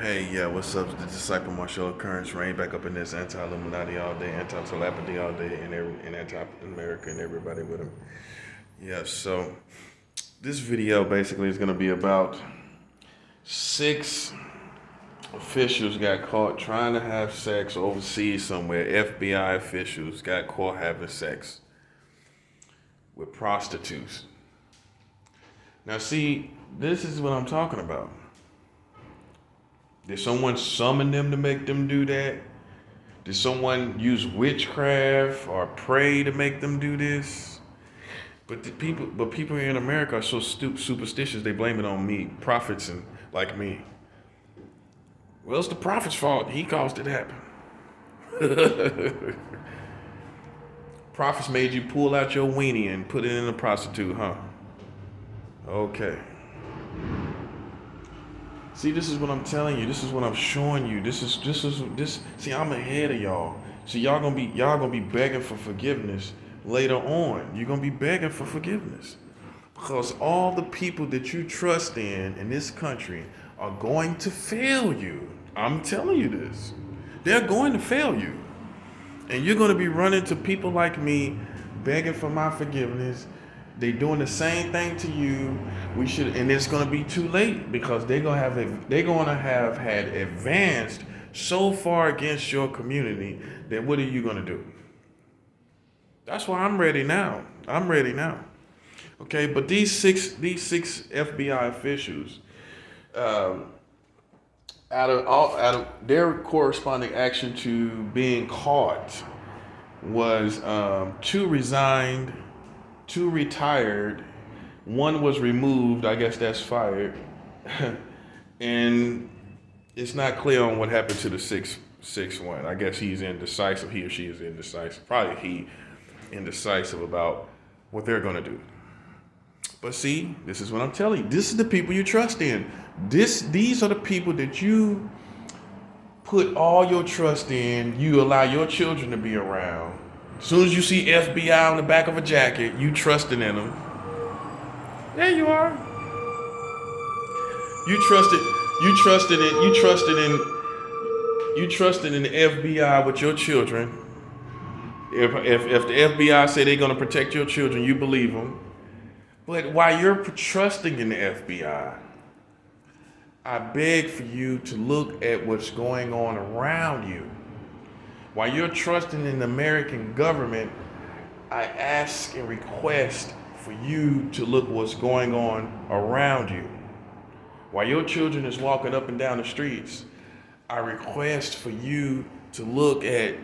Hey, yeah, what's up? The Disciple Marshall Occurrence reign back up in this anti-Illuminati all day, anti-telepathy all day, and anti-America and everybody with him. Yeah, so this video basically is going to be about 6 officials got caught trying to have sex overseas somewhere. FBI officials got caught having sex with prostitutes. Now, see, this is what I'm talking about. Did someone summon them to make them do that? Did someone use witchcraft or pray to make them do this? But people here in America are so superstitious. They blame it on me, prophets and like me. Well, it's the prophet's fault. He caused it to happen. Prophets made you pull out your weenie and put it in a prostitute, huh? Okay. See, this is what I'm telling you. This is what I'm showing you. This. See, I'm ahead of y'all. See, y'all gonna be begging for forgiveness later on. You're gonna be begging for forgiveness because all the people that you trust in this country are going to fail you. I'm telling you this. They're going to fail you, and you're gonna be running to people like me, begging for my forgiveness. They doing the same thing to you. And it's gonna be too late because they're gonna have had advanced so far against your community that what are you gonna do? That's why I'm ready now. Okay, but these six FBI officials, out of their corresponding action to being caught was 2 resigned. 2 retired, 1 was removed, I guess that's fired, and it's not clear on what happened to the sixth one. I guess he's indecisive, he or she is indecisive, probably he indecisive about what they're gonna do. But see, this is what I'm telling you. This is the people you trust in. These are the people that you put all your trust in, you allow your children to be around. As soon as you see FBI on the back of a jacket, you trusting in them. There you are. You trusted in the FBI with your children. If the FBI say they're gonna protect your children, you believe them. But while you're trusting in the FBI, I beg for you to look at what's going on around you. While you're trusting in the American government, I ask and request for you to look what's going on around you. While your children is walking up and down the streets, I request for you to look at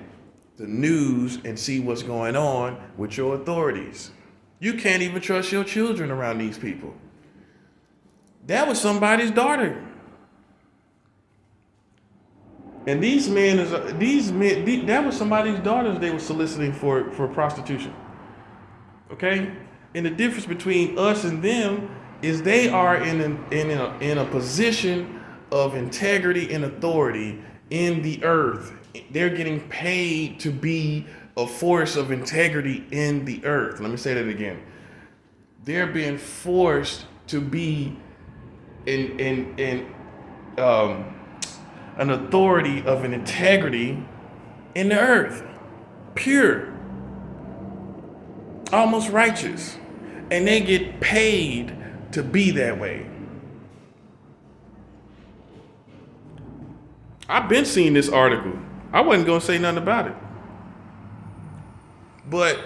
the news and see what's going on with your authorities. You can't even trust your children around these people. That was somebody's daughter. And that was somebody's daughters they were soliciting for prostitution. Okay? And the difference between us and them is they are in a position of integrity and authority in the earth. They're getting paid to be a force of integrity in the earth. Let me say that again. They're being forced to be an authority of an integrity in the earth. Pure. Almost righteous. And they get paid to be that way. I've been seeing this article. I wasn't going to say nothing about it. But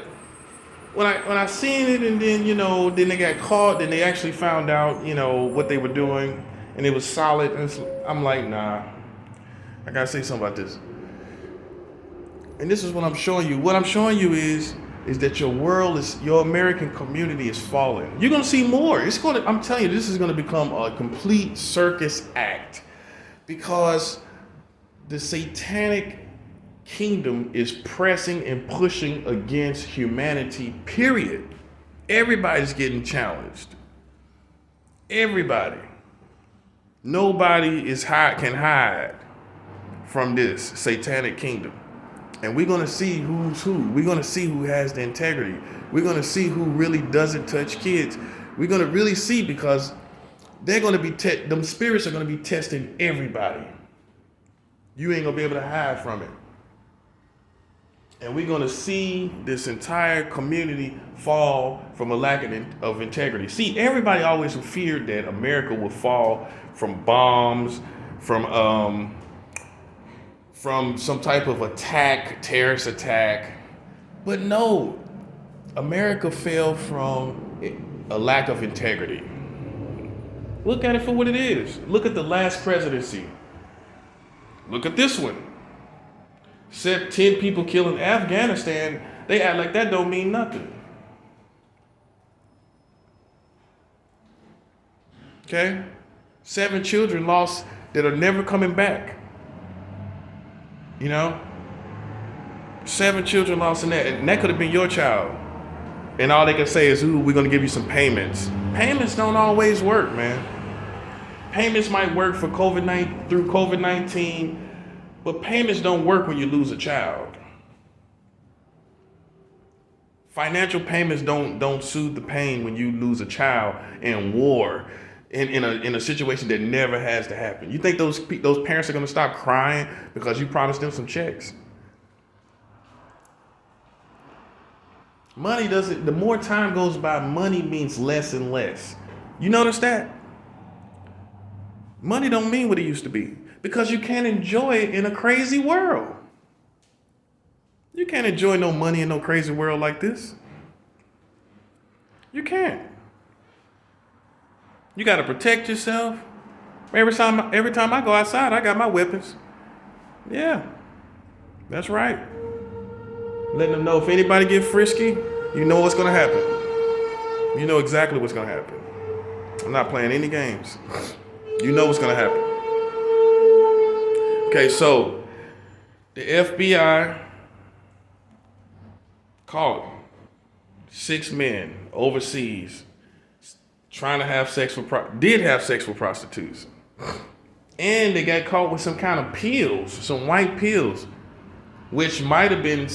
when I seen it and then, then they got caught, then they actually found out, what they were doing, and it was solid. And I'm like, nah. I gotta say something about this. And this is what I'm showing you. What I'm showing you is that your American community is falling. You're gonna see more. I'm telling you, this is gonna become a complete circus act because the satanic kingdom is pressing and pushing against humanity, period. Everybody's getting challenged. Everybody. Nobody can hide from this satanic kingdom. And we're going to see who's who. We're going to see who has the integrity. We're going to see who really doesn't touch kids. We're going to really see because they're going to be, them spirits are going to be testing everybody. You ain't gonna be able to hide from it. And we're gonna see this entire community fall from a lack of integrity. See, everybody always feared that America would fall from bombs, from some type of attack, terrorist attack. But no, America fell from a lack of integrity. Look at it for what it is. Look at the last presidency. Look at this one. 10 people killed in Afghanistan. They act like that don't mean nothing. Okay? 7 children lost that are never coming back. You know? 7 children lost in that. And that could have been your child. And all they can say is, ooh, we're going to give you some payments. Payments don't always work, man. Payments might work for through COVID-19, but payments don't work when you lose a child. Financial payments don't soothe the pain when you lose a child in war, in a situation that never has to happen. You think those parents are going to stop crying because you promised them some checks? Money doesn't. The more time goes by, money means less and less. You notice that? Money don't mean what it used to be because you can't enjoy it in a crazy world. You can't enjoy no money in no crazy world like this. You can't. You got to protect yourself. Every time I go outside, I got my weapons. Yeah, that's right. Letting them know if anybody get frisky, you know what's going to happen. You know exactly what's going to happen. I'm not playing any games. You know what's going to happen. Okay, so the FBI caught 6 men overseas trying to have sex with prostitutes. And they got caught with some kind of pills, some white pills, which might have been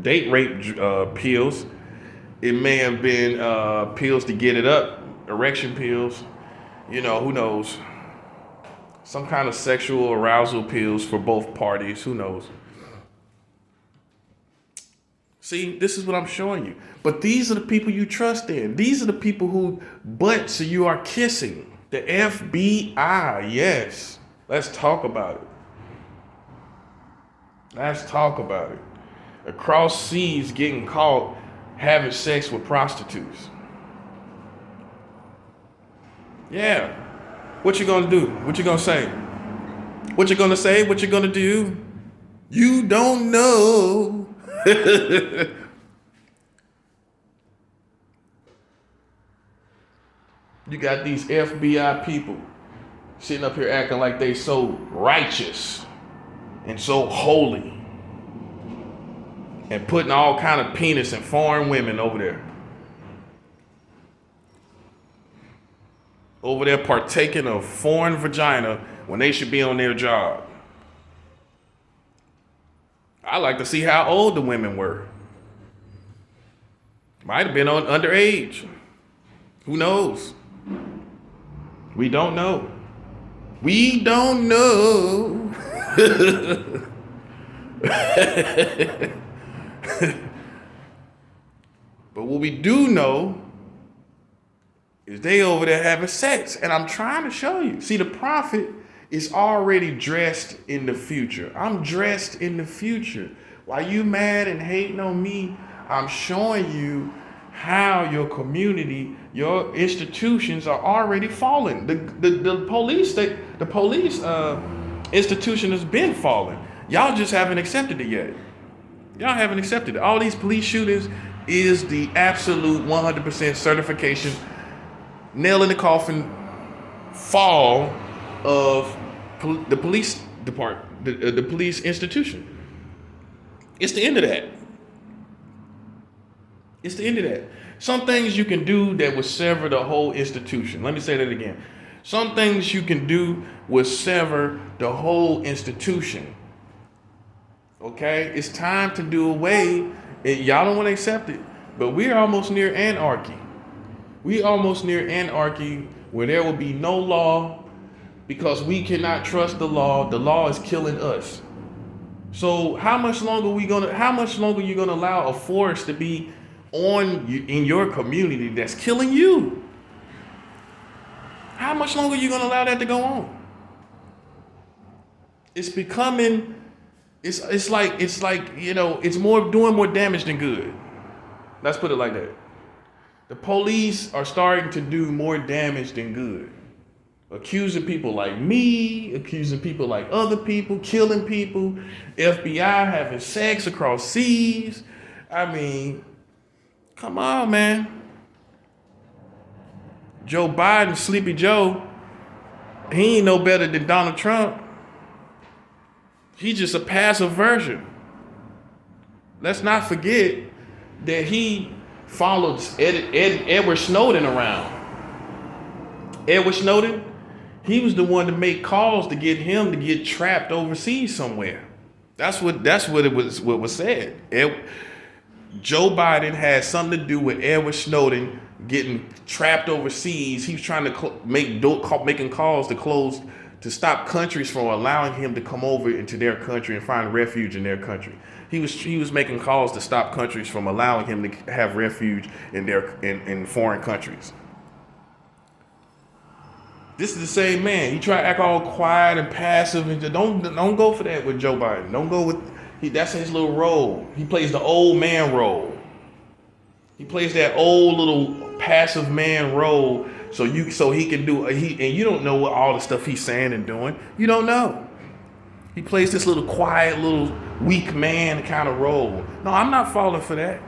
date rape pills. It may have been pills to get it up, erection pills. You know, who knows? Some kind of sexual arousal pills for both parties. Who knows? See, this is what I'm showing you. But these are the people you trust in. These are the people who butts you are kissing. The FBI, yes. Let's talk about it. Let's talk about it. Across seas getting caught having sex with prostitutes. Yeah. What you gonna do? What you gonna say? What you gonna say? What you gonna do? You don't know. You got these FBI people sitting up here acting like they so righteous and so holy and putting all kind of penis and foreign women over there. Over there partaking of foreign vagina when they should be on their job. I like to see how old the women were. Might have been on underage. Who knows? We don't know. We don't know. But what we do know is they over there having sex. And I'm trying to show you. See, the prophet is already dressed in the future. I'm dressed in the future. While you mad and hating on me, I'm showing you how your community, your institutions are already falling. The police institution has been falling. Y'all just haven't accepted it yet. Y'all haven't accepted it. All these police shootings is the absolute 100% certification, nail in the coffin fall of the police department, the police institution. It's the end of that. It's the end of that. Some things you can do that would sever the whole institution. Let me say that again. Some things you can do would sever the whole institution. Okay? It's time to do away. Y'all don't want to accept it, but we're almost near anarchy. We almost near anarchy where there will be no law. because we cannot trust the law. The law is killing us. So how much longer you gonna allow a force to be in your community that's killing you? How much longer are you gonna allow that to go on? It's becoming, it's like, it's doing more damage than good. Let's put it like that. The police are starting to do more damage than good. Accusing people like me, accusing people like other people, killing people, FBI having sex across seas. I mean, come on, man. Joe Biden, Sleepy Joe, he ain't no better than Donald Trump. He's just a passive version. Let's not forget that he followed Edward Snowden around. Edward Snowden, he was the one to make calls to get him to get trapped overseas somewhere. That's what was said. Joe Biden had something to do with Edward Snowden getting trapped overseas. He was trying to making calls to stop countries from allowing him to come over into their country and find refuge in their country. He was making calls to stop countries from allowing him to have refuge in foreign countries. This is the same man. He tried to act all quiet and passive, and don't go for that with Joe Biden. Don't go with that's his little role. He plays the old man role. He plays that old little passive man role, so he can do and you don't know what all the stuff he's saying and doing. You don't know. He plays this little quiet, little weak man kind of role. No, I'm not falling for that.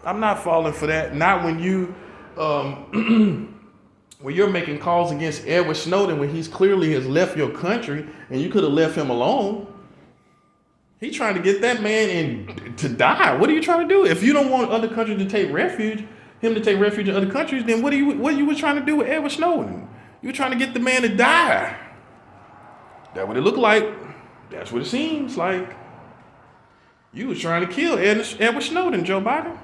I'm not falling for that. Not when you when you're making calls against Edward Snowden when he's clearly has left your country and you could have left him alone. He's trying to get that man to die. What are you trying to do? If you don't want other countries to take refuge, him to take refuge in other countries, then what you were trying to do with Edward Snowden? You were trying to get the man to die. That's what it looked like. That's what it seems like. You was trying to kill Edward Snowden, Joe Biden.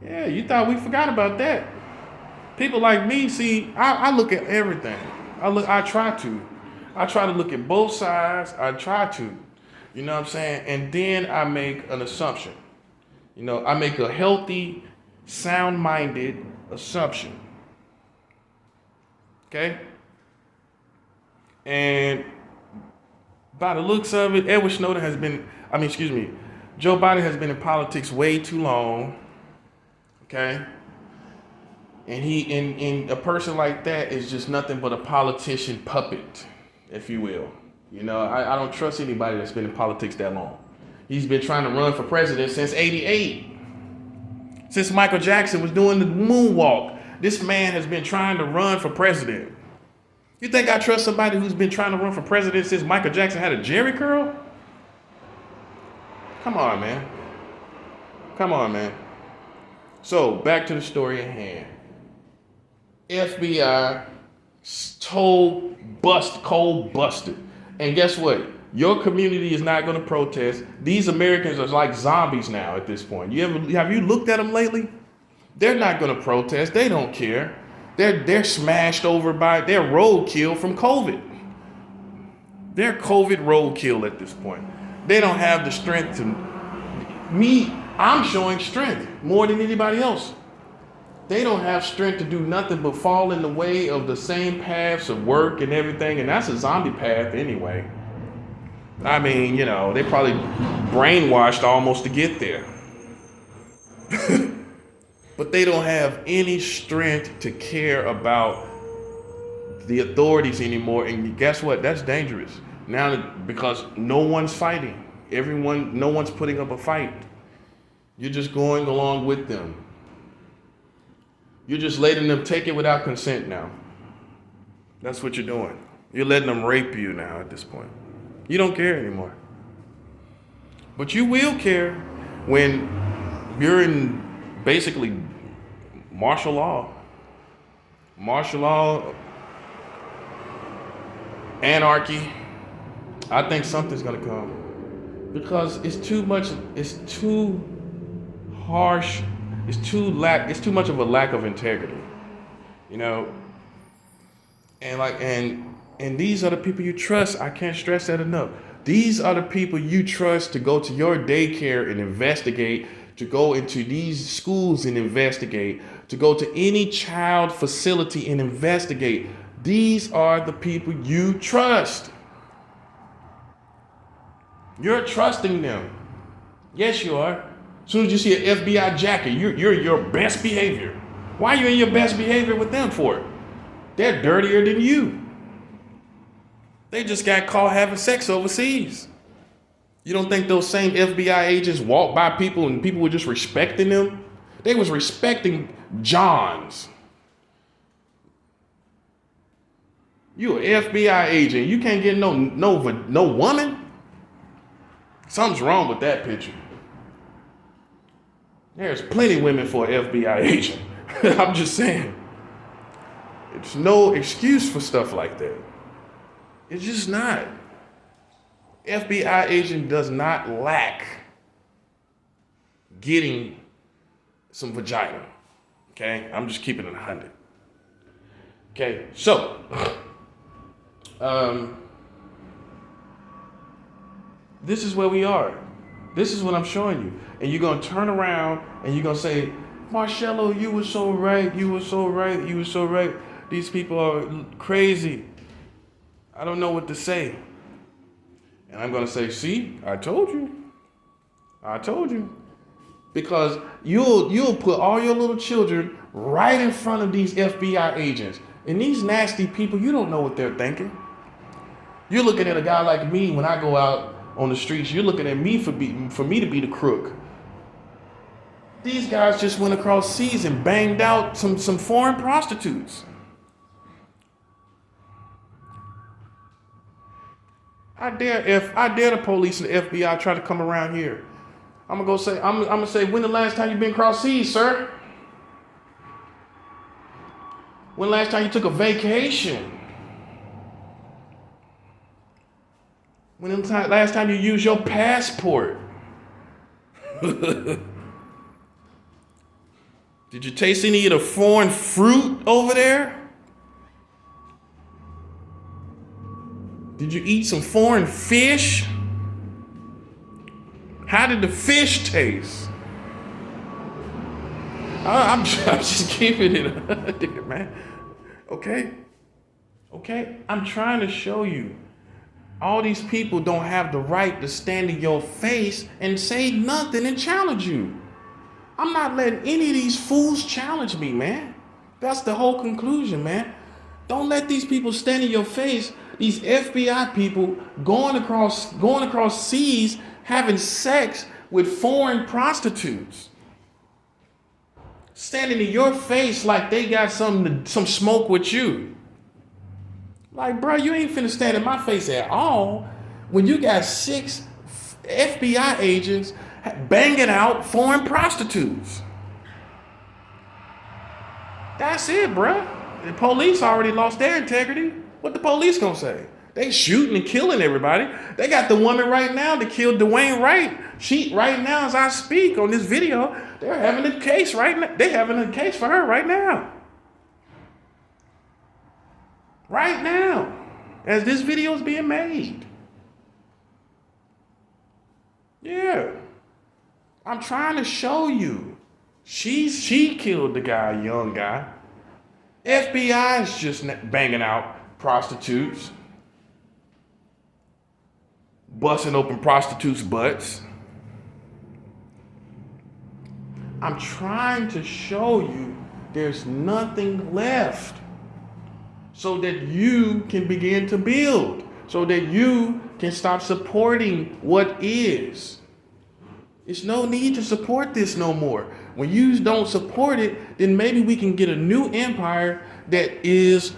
Yeah, you thought we forgot about that. People like me, see, I look at everything. I try to look at both sides. I try to, you know what I'm saying? And then I make an assumption. I make a healthy, sound-minded assumption. Okay? And by the looks of it, Joe Biden has been in politics way too long. Okay? And a person like that is just nothing but a politician puppet, if you will. I don't trust anybody that's been in politics that long. He's been trying to run for president since '88. Since Michael Jackson was doing the moonwalk, this man has been trying to run for president. You think I trust somebody who's been trying to run for president since Michael Jackson had a Jerry curl? Come on, man. Come on, man. So, back to the story at hand. FBI cold busted. And guess what? Your community is not going to protest. These Americans are like zombies now at this point. Have you looked at them lately? They're not going to protest. They don't care. They're smashed over by their roadkill from COVID. They're COVID roadkill at this point. They don't have the strength to I'm showing strength more than anybody else. They don't have strength to do nothing but fall in the way of the same paths of work and everything, and that's a zombie path anyway. I mean, they probably brainwashed almost to get there. But they don't have any strength to care about the authorities anymore, and guess what? That's dangerous. Now, because no one's fighting. No one's putting up a fight. You're just going along with them. You're just letting them take it without consent now. That's what you're doing. You're letting them rape you now at this point. You don't care anymore. But you will care when you're in basically martial law. Martial law, anarchy. I think something's going to come. Because it's too much, it's too harsh. It's too much of a lack of integrity. And these are the people you trust. I can't stress that enough. These are the people you trust to go to your daycare and investigate, to go into these schools and investigate, to go to any child facility and investigate. These are the people you trust. You're trusting them. Yes, you are. As soon as you see an FBI jacket, you're your best behavior. Why are you in your best behavior with them for? They're dirtier than you. They just got caught having sex overseas. You don't think those same FBI agents walked by people and people were just respecting them? They was respecting Johns. You an FBI agent. You can't get no woman? Something's wrong with that picture. There's plenty of women for an FBI agent. I'm just saying. It's no excuse for stuff like that. It's just not. FBI agent does not lack getting some vagina. Okay? I'm just keeping it 100. Okay, so this is where we are. This is what I'm showing you. And you're going to turn around and you're going to say, Marcello, you were so right. You were so right. You were so right. These people are crazy. I don't know what to say. And I'm going to say, see, I told you. I told you. Because you'll put all your little children right in front of these FBI agents. And these nasty people, you don't know what they're thinking. You're looking at a guy like me when I go out on the streets. You're looking at me for me to be the crook. These guys just went across seas and banged out some foreign prostitutes. I dare the police and the FBI try to come around here. I'm gonna say, when the last time you been across seas, sir? When the last time you took a vacation? When the last time you used your passport? Did you taste any of the foreign fruit over there? Did you eat some foreign fish? How did the fish taste? I'm just keeping it, man. Okay? I'm trying to show you. All these people don't have the right to stand in your face and say nothing and challenge you. I'm not letting any of these fools challenge me, man. That's the whole conclusion, man. Don't let these people stand in your face. These FBI people going across seas having sex with foreign prostitutes. Standing in your face like they got some smoke with you. Like, bro, you ain't finna stand in my face at all when you got 6 FBI agents banging out foreign prostitutes. That's it, bro. The police already lost their integrity. What the police gonna say? They shooting and killing everybody. They got the woman right now that killed Dwayne Wright. She right now, as I speak on this video, they're having a case right now. They're having a case for her right now. Right now, as this video is being made. Yeah. I'm trying to show you. She killed the guy, young guy. FBI is just banging out prostitutes. Busting open prostitutes' butts. I'm trying to show you there's nothing left so that you can begin to build, so that you can stop supporting what is. There's no need to support this no more. When you don't support it, then maybe we can get a new empire that is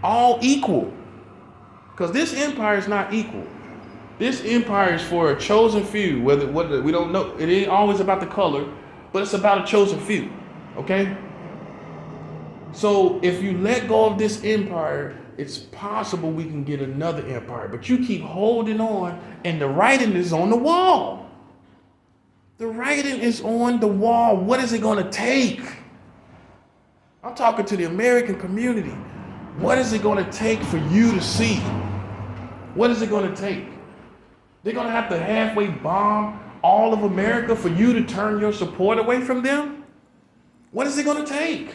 all equal. Because this empire is not equal. This empire is for a chosen few. Whether we don't know, it ain't always about the color, but it's about a chosen few. Okay? So if you let go of this empire, it's possible we can get another empire. But you keep holding on, and the writing is on the wall. The writing is on the wall. What is it going to take? I'm talking to the American community. What is it going to take for you to see? What is it going to take? They're going to have to halfway bomb all of America for you to turn your support away from them? What is it going to take?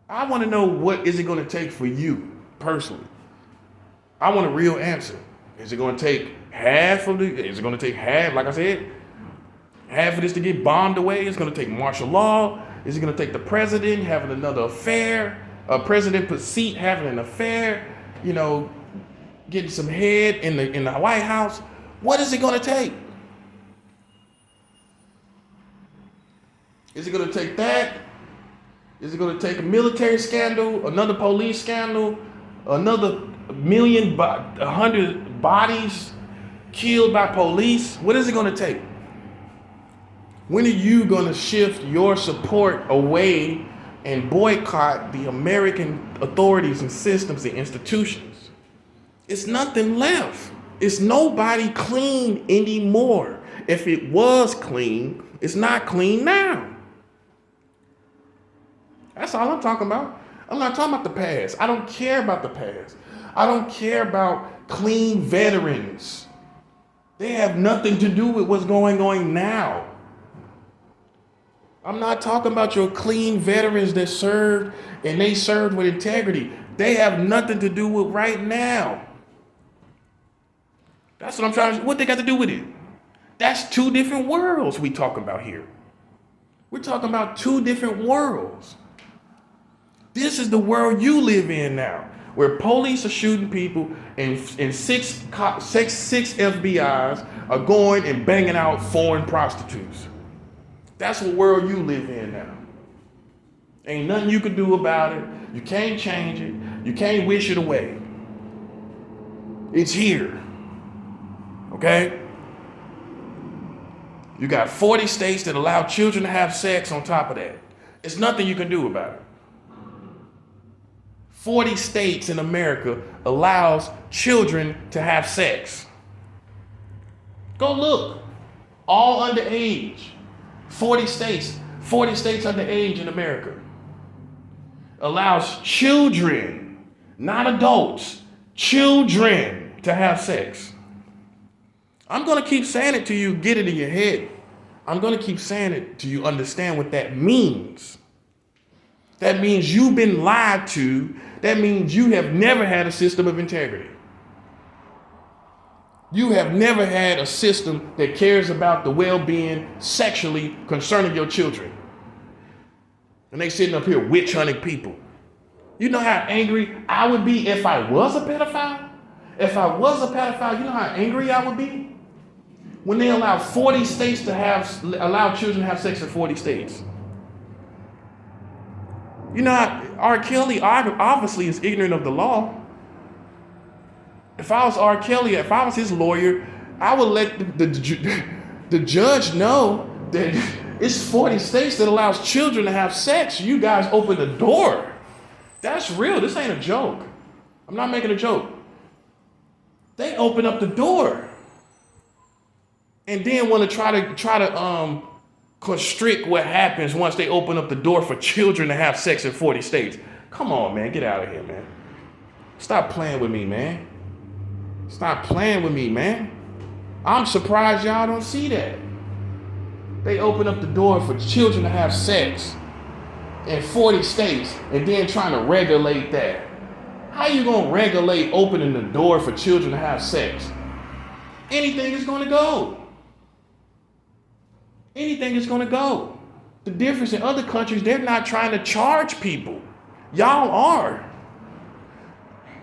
I want to know, what is it going to take for you personally? I want a real answer. Is it going to take half of is it going to take half, like I said, half of this to get bombed away? It's going to take martial law? Is it going to take the president having another affair? A president put seat having an affair? You know, getting some head in the White House? What is it going to take? Is it going to take that? Is it going to take a military scandal, another police scandal, another 100 bodies killed by police? What is it going to take? When are you going to shift your support away and boycott the American authorities and systems and institutions? It's nothing left. It's nobody clean anymore. If it was clean, it's not clean now. That's all I'm talking about. I'm not talking about the past. I don't care about the past. I don't care about clean veterans. They have nothing to do with what's going on now. I'm not talking about your clean veterans that served and they served with integrity. They have nothing to do with right now. That's what I'm trying to, what they got to do with it? That's two different worlds we talking about here. We're talking about two different worlds. This is the world you live in now, where police are shooting people and six FBIs are going and banging out foreign prostitutes. That's the world you live in now. Ain't nothing you can do about it. You can't change it. You can't wish it away. It's here. Okay? You got 40 states that allow children to have sex on top of that. It's nothing you can do about it. 40 states in America allows children to have sex. Go look. All underage. 40 states underage in America. Allows children, not adults, children to have sex. I'm going to keep saying it to you, get it in your head. I'm going to keep saying it till you understand what that means. That means you've been lied to. That means you have never had a system of integrity. You have never had a system that cares about the well-being sexually concerning your children. And they sitting up here witch hunting people. You know how angry I would be if I was a pedophile? If I was a pedophile, you know how angry I would be? When they allow 40 states to allow children to have sex in 40 states. You know how R. Kelly obviously is ignorant of the law. If I was R. Kelly, if I was his lawyer, I would let the judge know that it's 40 states that allows children to have sex. You guys open the door. That's real. This ain't a joke. I'm not making a joke. They open up the door. And then want to try to constrict what happens once they open up the door for children to have sex in 40 states. Come on, man. Get out of here, man. Stop playing with me, man. Stop playing with me, man. I'm surprised y'all don't see that. They open up the door for children to have sex in 40 states and then trying to regulate that. How you going to regulate opening the door for children to have sex? Anything is going to go. Anything is going to go. The difference in other countries, they're not trying to charge people. Y'all are.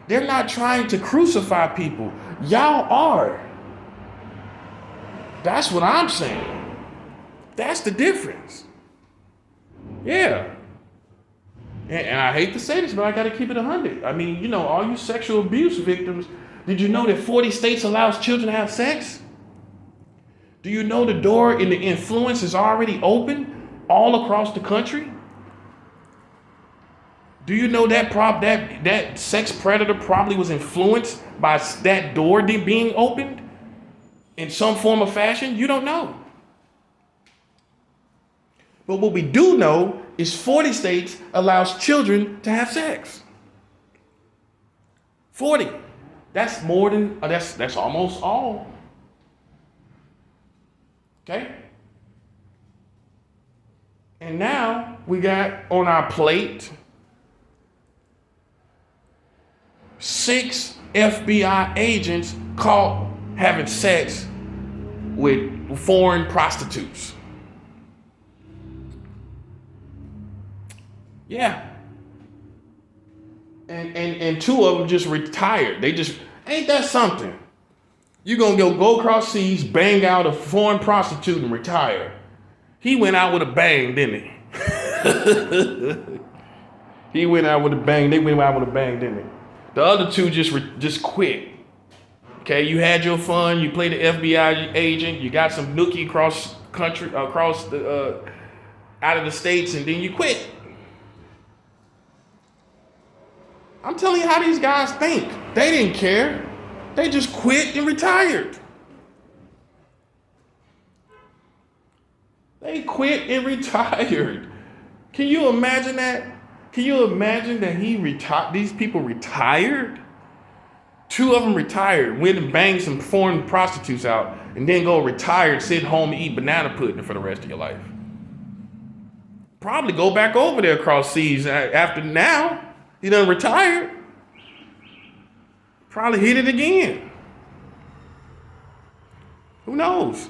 They're not trying to crucify people. Y'all are. That's what I'm saying. That's the difference. Yeah. And I hate to say this, but I got to keep it 100. I mean, you know, all you sexual abuse victims, did you know that 40 states allows children to have sex? Do you know the door and the influence is already open all across the country? Do you know that that sex predator probably was influenced by that door being opened in some form or fashion? You don't know. But what we do know is 40 states allows children to have sex. 40. That's more than, that's almost all. Okay? And now we got on our plate 6 FBI agents caught having sex with foreign prostitutes. Yeah. And 2 of them just retired. They just, ain't that something? You're going to go across seas, bang out a foreign prostitute and retire. He went out with a bang, didn't he? He went out with a bang. They went out with a bang, didn't they? The other 2 just quit. Okay, you had your fun. You played the FBI agent. You got some nookie across the out of the states, and then you quit. I'm telling you how these guys think. They didn't care. They just quit and retired. They quit and retired. Can you imagine that? Can you imagine that these people retired? 2 of them retired, went and banged some foreign prostitutes out, and then go retired, sit home and eat banana pudding for the rest of your life. Probably go back over there across seas after now. He done retired. Probably hit it again. Who knows?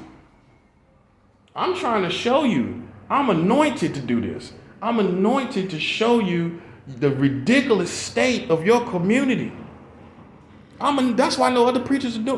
I'm trying to show you. I'm anointed to do this. I'm anointed to show you the ridiculous state of your community. That's why no other preachers are doing.